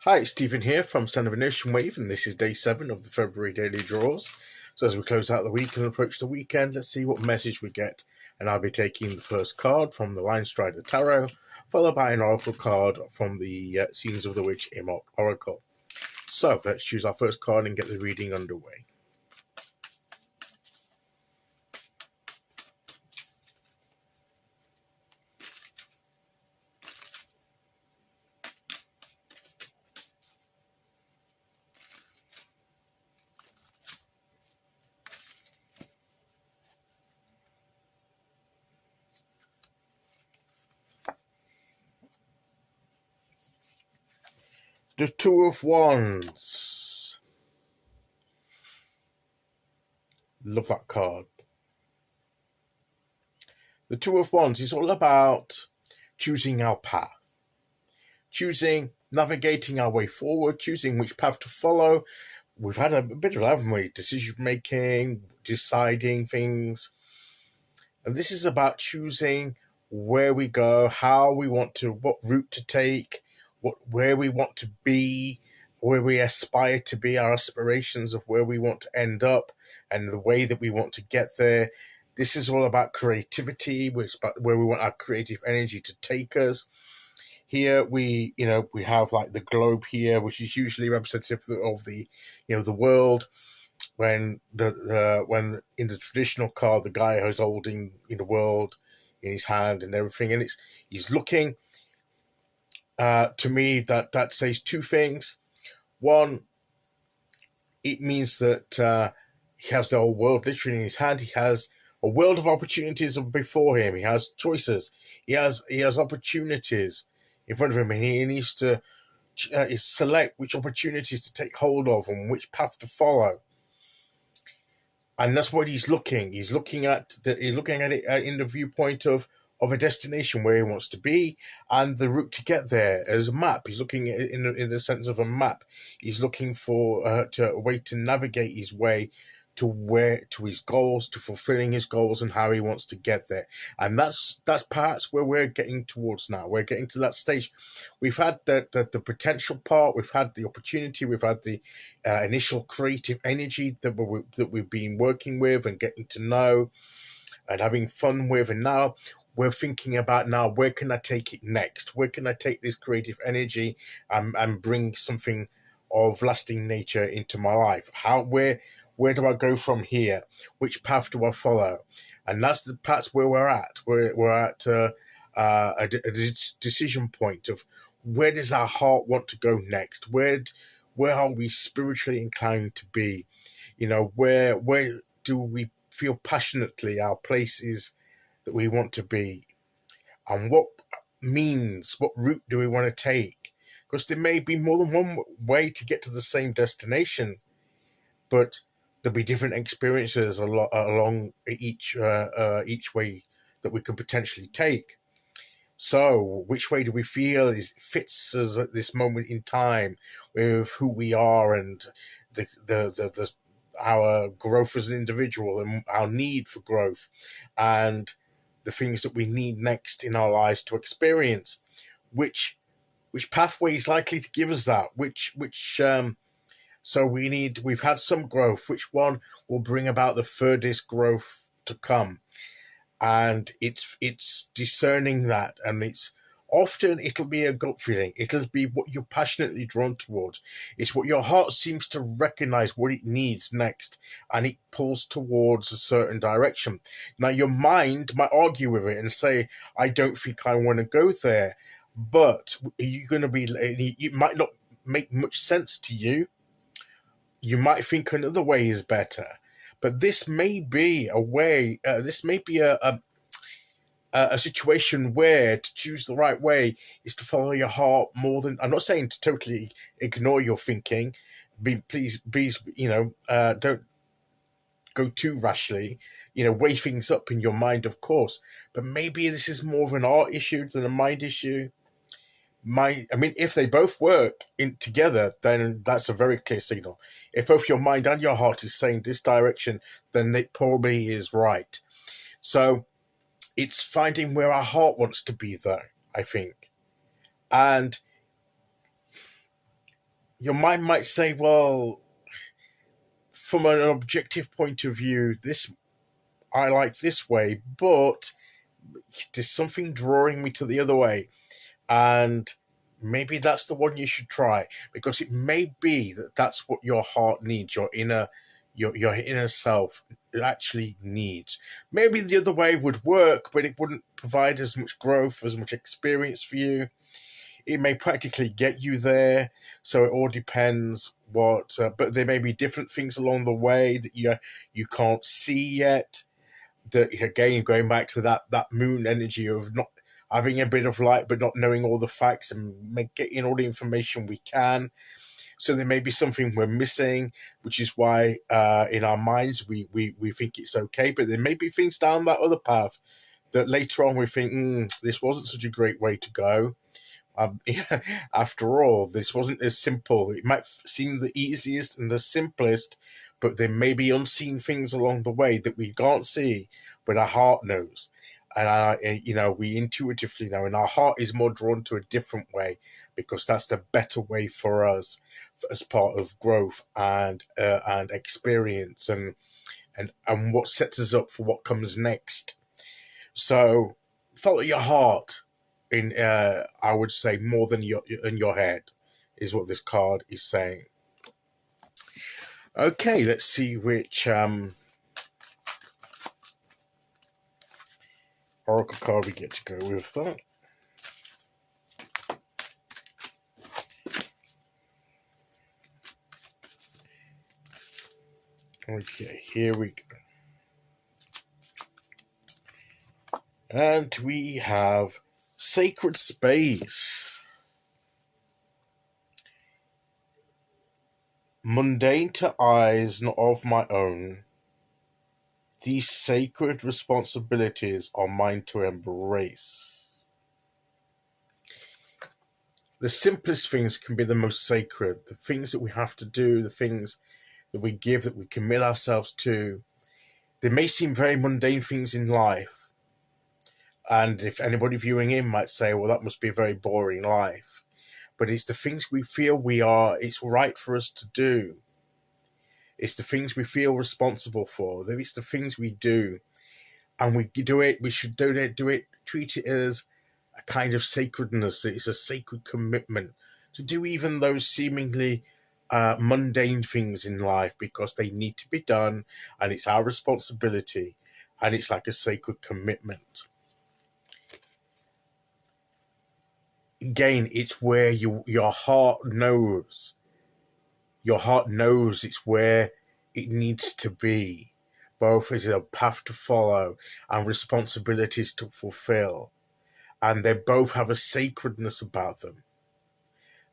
Hi, it's Stephen here from Son of an Ocean Wave, and this is day 7 of the February daily draws. So as we close out the week and approach the weekend, let's see what message we get. And I'll be taking the first card from the Linestrider Tarot, followed by an oracle card from the Scenes of the Witch Imbolc Oracle. So let's choose our first card and get the reading underway. The Two of Wands. Love that card. The Two of Wands is all about choosing our path, navigating our way forward, choosing which path to follow. We've had a bit of, haven't we, decision making, deciding things. And this is about choosing where we go, how we want to, what route to take, where we want to be, where we aspire to be, our aspirations of where we want to end up, and the way that we want to get there. This is all about creativity, which is about where we want our creative energy to take us. Here we have like the globe here, which is usually representative of the world. When when in the traditional card, the guy who's holding the world in his hand and everything, and he's looking. To me, that says two things. One, it means that he has the whole world literally in his hand. He has a world of opportunities before him. He has choices. He has opportunities in front of him, and he needs to select which opportunities to take hold of and which path to follow. And that's what he's looking. He's looking at it in the viewpoint of a destination where he wants to be and the route to get there as a map. He's looking at it in the sense of a map. He's looking for a way to navigate his way to his goals, to fulfilling his goals, and how he wants to get there. And that's perhaps where we're getting towards now. We're getting to that stage. We've had the potential part, we've had the opportunity, we've had the initial creative energy that we've been working with and getting to know and having fun with, and now we're thinking about where can I take it next? Where can I take this creative energy and bring something of lasting nature into my life? Where do I go from here? Which path do I follow? And that's where we're at. We're at a decision point of where does our heart want to go next? Where are we spiritually inclined to be? Where do we feel passionately our place is that we want to be? And what route do we want to take? Because there may be more than one way to get to the same destination, but there'll be different experiences along each way that we could potentially take. So, which way do we feel fits us at this moment in time with who we are and our growth as an individual and our need for growth and the things that we need next in our lives to experience? Which pathway is likely to give us that? So we've had some growth. Which one will bring about the furthest growth to come? And it's discerning that, and it'll be a gut feeling. It'll be what you're passionately drawn towards. It's what your heart seems to recognize what it needs next, and it pulls towards a certain direction. Now, your mind might argue with it and say, I don't think I want to go there. But it might not make much sense to you. You might think another way is better, but this may be a way. This may be a situation where to choose the right way is to follow your heart more than. I'm not saying to totally ignore your thinking. Please, don't go too rashly. Weigh things up in your mind, of course, but maybe this is more of an art issue than a mind issue. If they both work together, then that's a very clear signal. If both your mind and your heart is saying this direction, then it probably is right. So it's finding where our heart wants to be, though, I think. And your mind might say, well, from an objective point of view, this I like this way, but there's something drawing me to the other way. And maybe that's the one you should try, because it may be that that's what your heart needs, your inner self actually needs. Maybe the other way would work, but it wouldn't provide as much growth, as much experience for you. It may practically get you there, so it all depends what. But there may be different things along the way that you can't see yet. That, again, going back to that moon energy of not having a bit of light but not knowing all the facts and getting all the information we can. So there may be something we're missing, which is why in our minds we think it's okay, but there may be things down that other path that later on we think, this wasn't such a great way to go. After all, this wasn't as simple. It might seem the easiest and the simplest, but there may be unseen things along the way that we can't see, but our heart knows. And we intuitively know, and our heart is more drawn to a different way, because that's the better way for us as part of growth and experience and what sets us up for what comes next. So follow your heart. I would say more than in your head, is what this card is saying. Okay, let's see which oracle card we get to go with that. Okay, here we go. And we have Sacred Space. Mundane to eyes not of my own, these sacred responsibilities are mine to embrace. The simplest things can be the most sacred. The things that we have to do, the things that we give, that we commit ourselves to, they may seem very mundane things in life. And if anybody viewing in might say, well, that must be a very boring life. But it's the things we feel it's right for us to do. It's the things we feel responsible for. It's the things we do. And we do it, we should do it, treat it as a kind of sacredness. It's a sacred commitment to do even those seemingly mundane things in life, because they need to be done, and it's our responsibility, and it's like a sacred commitment. Again, it's where your heart knows. Your heart knows it's where it needs to be, both as a path to follow and responsibilities to fulfill. And they both have a sacredness about them.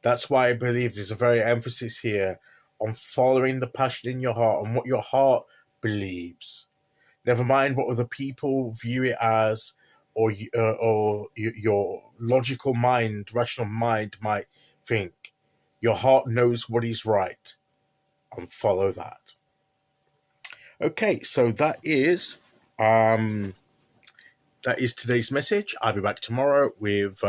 That's why I believe there's a very emphasis here on following the passion in your heart and what your heart believes. Never mind what other people view it as, or your logical mind, rational mind might think. Your heart knows what is right, and follow that. Okay, so that is today's message. I'll be back tomorrow with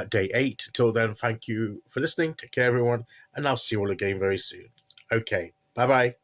day 8. Until then, thank you for listening. Take care, everyone, and I'll see you all again very soon. Okay, bye-bye.